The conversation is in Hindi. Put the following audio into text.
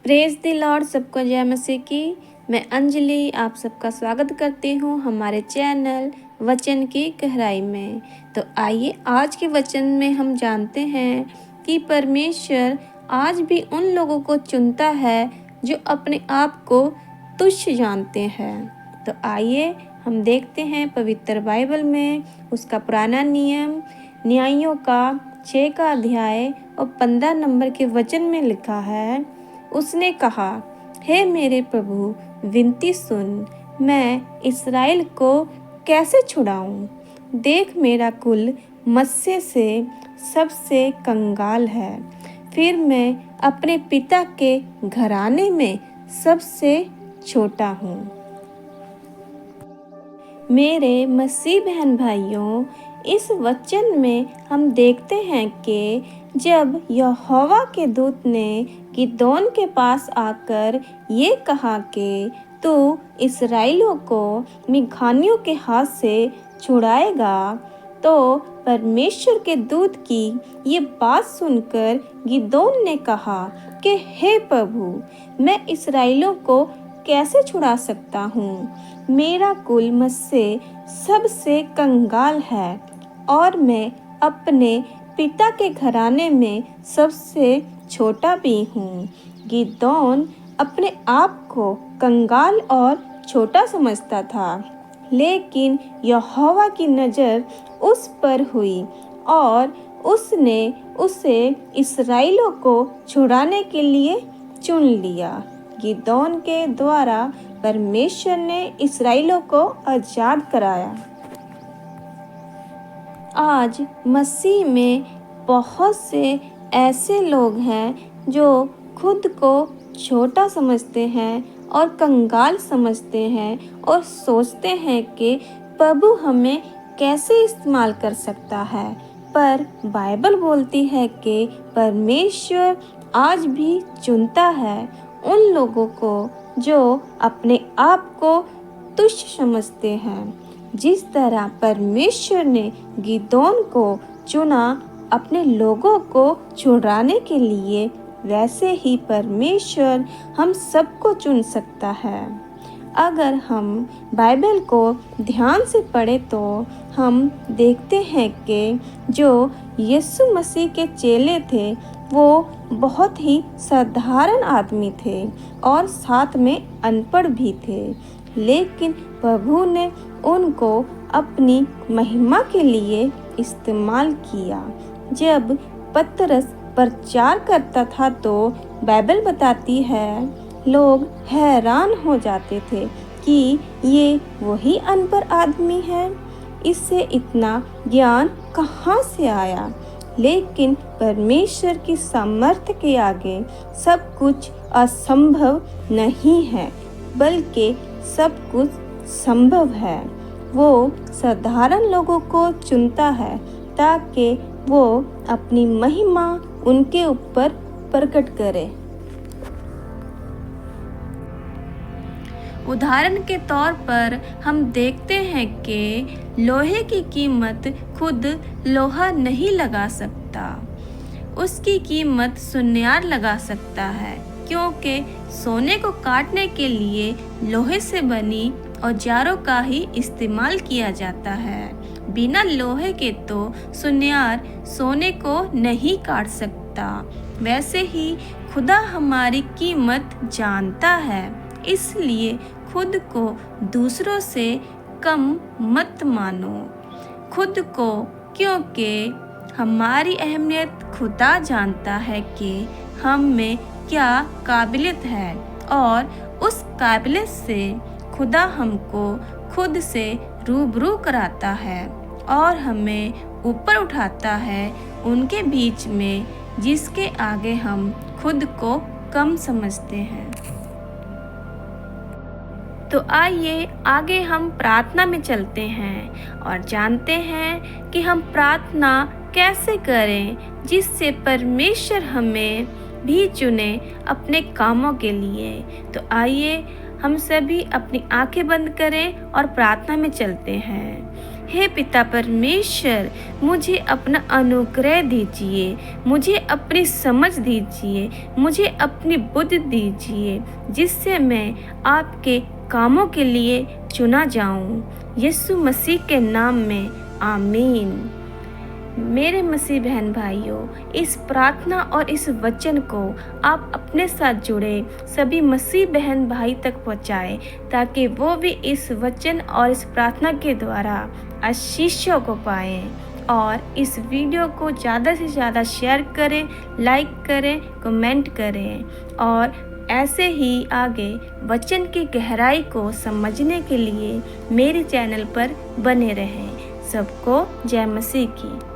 Praise the Lord. सबको जय मसीह की। मैं अंजलि आप सबका स्वागत करती हूँ हमारे चैनल वचन की गहराई में। तो आइए आज के वचन में हम जानते हैं कि परमेश्वर आज भी उन लोगों को चुनता है जो अपने आप को तुच्छ जानते हैं। तो आइए हम देखते हैं पवित्र बाइबल में उसका पुराना नियम न्यायों का 6 का अध्याय और 15 नंबर के वचन में लिखा है। उसने कहा, हे मेरे प्रभु विनती सुन, मैं इस्राएल को कैसे छुड़ाऊं? देख मेरा कुल मत्स्य से सबसे कंगाल है, फिर मैं अपने पिता के घराने में सबसे छोटा हूँ। मेरे मसीह बहन भाइयों, इस वचन में हम देखते हैं कि जब यहोवा के दूत ने गिदोन के पास आकर ये कहा कि तू इस्राएलियों को मिघानियों के हाथ से छुड़ाएगा, तो परमेश्वर के दूत की ये बात सुनकर गिदोन ने कहा कि हे प्रभु, मैं इस्राएलियों को कैसे छुड़ा सकता हूँ? मेरा कुल मुझसे सबसे कंगाल है और मैं अपने पिता के घराने में सबसे छोटा भी हूँ। गिदोन अपने आप को कंगाल और छोटा समझता था, लेकिन यहोवा की नज़र उस पर हुई और उसने उसे इस्राएलियों को छुड़ाने के लिए चुन लिया। गिदोन के द्वारा परमेश्वर ने इस्राएलियों को आज़ाद कराया। आज मसीह में बहुत से ऐसे लोग हैं जो खुद को छोटा समझते हैं और कंगाल समझते हैं और सोचते हैं कि प्रभु हमें कैसे इस्तेमाल कर सकता है। पर बाइबल बोलती है कि परमेश्वर आज भी चुनता है उन लोगों को जो अपने आप को तुच्छ समझते हैं। जिस तरह परमेश्वर ने गिदोन को चुना अपने लोगों को छुड़ाने के लिए, वैसे ही परमेश्वर हम सबको चुन सकता है। अगर हम बाइबल को ध्यान से पढ़ें तो हम देखते हैं कि जो यीशु मसीह के चेले थे वो बहुत ही साधारण आदमी थे और साथ में अनपढ़ भी थे, लेकिन प्रभु ने उनको अपनी महिमा के लिए इस्तेमाल किया। जब पतरस प्रचार करता था तो बाइबल बताती है लोग हैरान हो जाते थे कि ये वही अनपढ़ आदमी है, इससे इतना ज्ञान कहाँ से आया। लेकिन परमेश्वर की सामर्थ्य के आगे सब कुछ असंभव नहीं है, बल्कि सब कुछ संभव है। वो साधारण लोगों को चुनता है ताकि वो अपनी महिमा उनके ऊपर प्रकट करे। उदाहरण के तौर पर हम देखते हैं कि लोहे की कीमत खुद लोहा नहीं लगा सकता, उसकी कीमत सुनार लगा सकता है, क्योंकि सोने को काटने के लिए लोहे से बनी औजारों का ही इस्तेमाल किया जाता है। बिना लोहे के तो सुनार सोने को नहीं काट सकता। वैसे ही खुदा हमारी कीमत जानता है, इसलिए खुद को दूसरों से कम मत मानो खुद को, क्योंकि हमारी अहमियत खुदा जानता है कि हम में क्या काबिलियत है और उस काबिलियत से खुदा हमको खुद से रूबरू कराता है और हमें ऊपर उठाता है उनके बीच में जिसके आगे हम खुद को कम समझते हैं। तो आइए आगे हम प्रार्थना में चलते हैं और जानते हैं कि हम प्रार्थना कैसे करें जिससे परमेश्वर हमें भी चुने अपने कामों के लिए। तो आइए हम सभी अपनी आंखें बंद करें और प्रार्थना में चलते हैं। हे पिता परमेश्वर, मुझे अपना अनुग्रह दीजिए, मुझे अपनी समझ दीजिए, मुझे अपनी बुद्धि दीजिए, जिससे मैं आपके कामों के लिए चुना जाऊं। यीशु मसीह के नाम में आमीन। मेरे मसीह बहन भाइयों, इस प्रार्थना और इस वचन को आप अपने साथ जुड़े सभी मसीह बहन भाई तक पहुंचाएं, ताकि वो भी इस वचन और इस प्रार्थना के द्वारा आशीषों को पाएं। और इस वीडियो को ज़्यादा से ज़्यादा शेयर करें, लाइक करें, कमेंट करें और ऐसे ही आगे वचन की गहराई को समझने के लिए मेरे चैनल पर बने रहें। सबको जय मसीह की।